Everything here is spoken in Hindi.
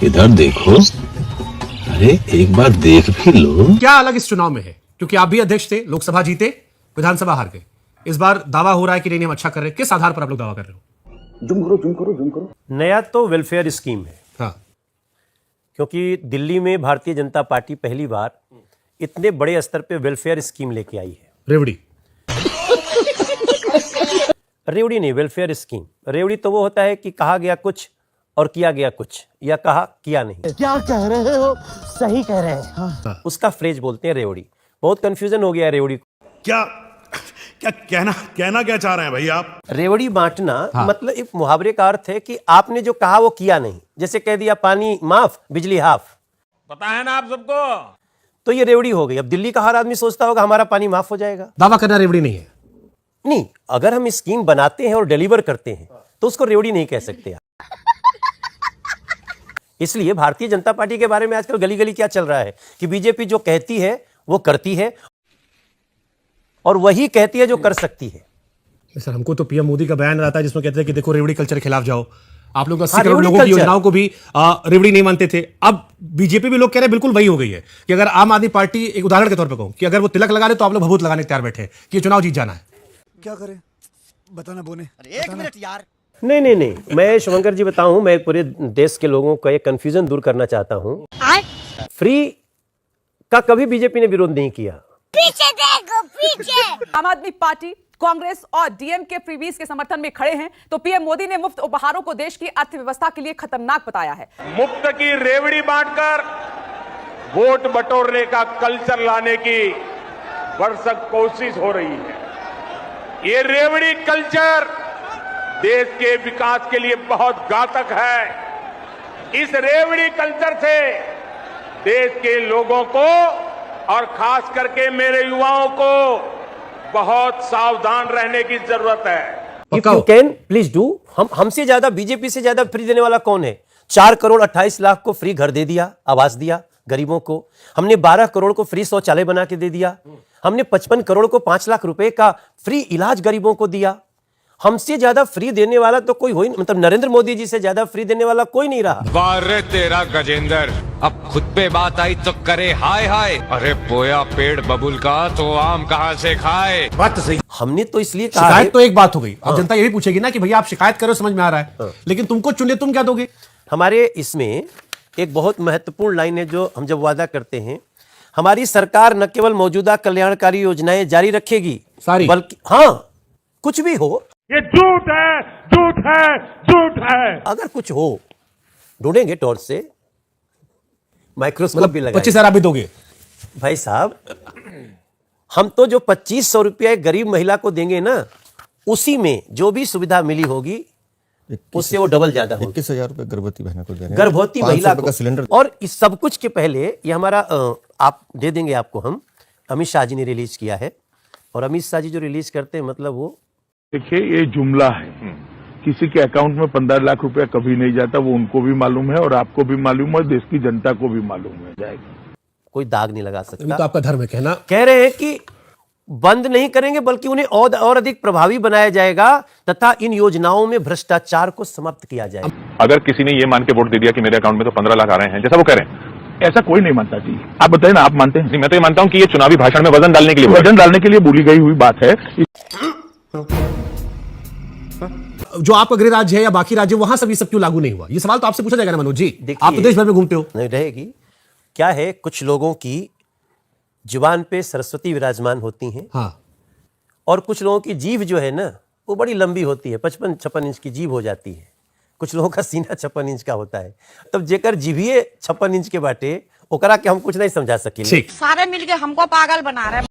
इधर देखो, अरे एक बार देख भी लो। क्या अलग इस चुनाव में है? क्योंकि आप भी अध्यक्ष थे, लोकसभा जीते, विधानसभा हार गए। इस बार दावा हो रहा है कि नहीं हम अच्छा कर रहे हैं। किस आधार पर आप लोग दावा कर रहे हो? जुम करो। नया तो वेलफेयर स्कीम है। हाँ। क्योंकि दिल्ली में भारतीय जनता पार्टी पहली बार इतने बड़े स्तर पे वेलफेयर स्कीम लेके आई है। रेवड़ी रेवड़ी नहीं, वेलफेयर स्कीम। रेवड़ी तो वो होता है कि कहा गया कुछ और किया गया कुछ, या कहा किया नहीं। क्या कह रहे हो? सही कह रहे हैं। हाँ। उसका फ्रेज बोलते हैं रेवड़ी। बहुत कंफ्यूजन हो गया है रेवड़ी को। क्या क्या कहना क्या चाह रहे हैं भाई आप? रेवड़ी बांटना हाँ। मतलब एक मुहावरे का अर्थ है कि आपने जो कहा वो किया नहीं। जैसे कह दिया पानी माफ बिजली हाफ, पता है ना आप सबको। तो ये रेवड़ी हो गई। अब दिल्ली का हर आदमी सोचता होगा हमारा पानी माफ हो जाएगा। दावा करना रेवड़ी नहीं है। नहीं, अगर हम स्कीम बनाते हैं और डिलीवर करते हैं तो उसको रेवड़ी नहीं कह सकते आप। इसलिए भारतीय जनता पार्टी के बारे में आजकल गली गली क्या चल रहा है कि बीजेपी जो कहती है वो करती है और वही कहती है जो कर सकती है। सर, हमको तो पीएम मोदी का बयान आता है जिसमें कहते हैं कि देखो रेवड़ी कल्चर के खिलाफ जाओ। आप लोग 80 हाँ, करोड़ रेवड़ी लोगों की कल्चर। योजनाओं को भी रेवड़ी नहीं मानते थे। अब बीजेपी भी लोग कह रहे हैं बिल्कुल वही हो गई है कि अगर आम आदमी पार्टी, एक उदाहरण के तौर पर कहूं कि अगर वो तिलक लगा रहे तो आप लोग भभूत लगाने तैयार बैठे हैं कि ये चुनाव जीत जाना है। क्या करें? बताना बोने। एक मिनट यार। नहीं, मैं शुभंकर जी बताऊं, मैं पूरे देश के लोगों का एक कंफ्यूजन दूर करना चाहता हूं। फ्री का कभी बीजेपी ने विरोध नहीं किया। पीछे देखो, पीछे। आम आदमी पार्टी, कांग्रेस और डीएमके फ्रीबीज के समर्थन में खड़े हैं तो पीएम मोदी ने मुफ्त उपहारों को देश की अर्थव्यवस्था के लिए खतरनाक बताया है। मुफ्त की रेवड़ी बांटकर वोट बटोरने का कल्चर लाने की भरसक कोशिश हो रही है। ये रेवड़ी कल्चर देश के विकास के लिए बहुत घातक है। इस रेवड़ी कल्चर से देश के लोगों को और खास करके मेरे युवाओं को बहुत सावधान रहने की जरूरत है। If you can please do. हमसे ज्यादा, बीजेपी से ज्यादा फ्री देने वाला कौन है? 4 करोड़ 28 लाख को फ्री घर दे दिया, आवास दिया गरीबों को। हमने 12 करोड़ को फ्री शौचालय बना के दे दिया। हमने 55 करोड़ को 5 लाख रुपए का फ्री इलाज गरीबों को दिया। हमसे ज्यादा फ्री देने वाला तो कोई हो ही, मतलब नरेंद्र मोदी जी से ज्यादा फ्री देने वाला कोई नहीं रहा। वाह तेरा गजेंद्र, अब खुद पे बात आई तो करे हाय हाय। अरे बोया पेड़ बबुल का तो आम कहां से खाए। बात तो सही। हमने तो इसलिए कहा है, शिकायत तो एक बात हो गई। अब जनता यही पूछेगी ना कि भैया आप शिकायत करो, समझ में आ रहा है, लेकिन तुमको चुन ले, तुम क्या दोगे? हमारे इसमें एक बहुत महत्वपूर्ण लाइन है जो हम जब वादा करते हैं, हमारी सरकार न केवल मौजूदा कल्याणकारी योजनाएं जारी रखेगी सारी, बल्कि हाँ, कुछ भी हो, ये झूठ है, झूठ है, झूठ है। अगर कुछ हो ढूंढेंगे टॉर्च से, माइक्रोस्कोप भी लगाएंगे। 25,000 आप भी दोगे? भाई साहब, हम तो जो 2500 रुपया एक गरीब महिला को देंगे ना, उसी में जो भी सुविधा मिली होगी उससे वो डबल ज्यादा होगी। 21,000 रुपए गर्भवती बहनों को देंगे, गर्भवती महिला को सिलेंडर। और इस सब कुछ के पहले ये हमारा आप दे देंगे आपको, हम अमित शाह जी ने रिलीज किया है। और अमित शाह जी जो रिलीज करते हैं, मतलब वो देखिए, ये जुमला है। किसी के अकाउंट में 15 लाख रुपया कभी नहीं जाता, वो उनको भी मालूम है और आपको भी मालूम है, देश की जनता को भी मालूम है। जाएगा, कोई दाग नहीं लगा तो सकता। आपका धर्म है कहना। कह रहे हैं कि बंद नहीं करेंगे बल्कि उन्हें और अधिक प्रभावी बनाया जाएगा तथा इन योजनाओं में भ्रष्टाचार को समाप्त किया जाएगा। अगर किसी ने ये मान के वोट दे दिया कि मेरे अकाउंट में तो 15 लाख आ रहे हैं, जैसा वो कह रहे हैं, ऐसा कोई नहीं मानता जी। आप बताइए ना, आप मानते हैं? मैं तो ये मानता हूं कि ये चुनावी भाषण में वजन डालने के लिए बोली गई हुई बात है। जो आपका गृह राज्य है या बाकी राज्य, वहां सब ये सब क्यों लागू नहीं हुआ? ये सवाल तो आपसे पूछा जाएगा ना मनोज जी, आप तो देश भर में घूमते हो। नहीं रहेगी। क्या है, कुछ लोगों की जुबान पे सरस्वती विराजमान होती हैं। हाँ। और कुछ लोगों की जीभ जो है ना, वो बड़ी लंबी होती है, 55-56 इंच की जीभ हो जाती है। कुछ लोगों का सीना 56 इंच का होता है। तब जेकर जीभिए 56 इंच के बाटे, ओकरा के हम कुछ नहीं समझा सके। सारे मिलके हमको पागल बना रहे हैं।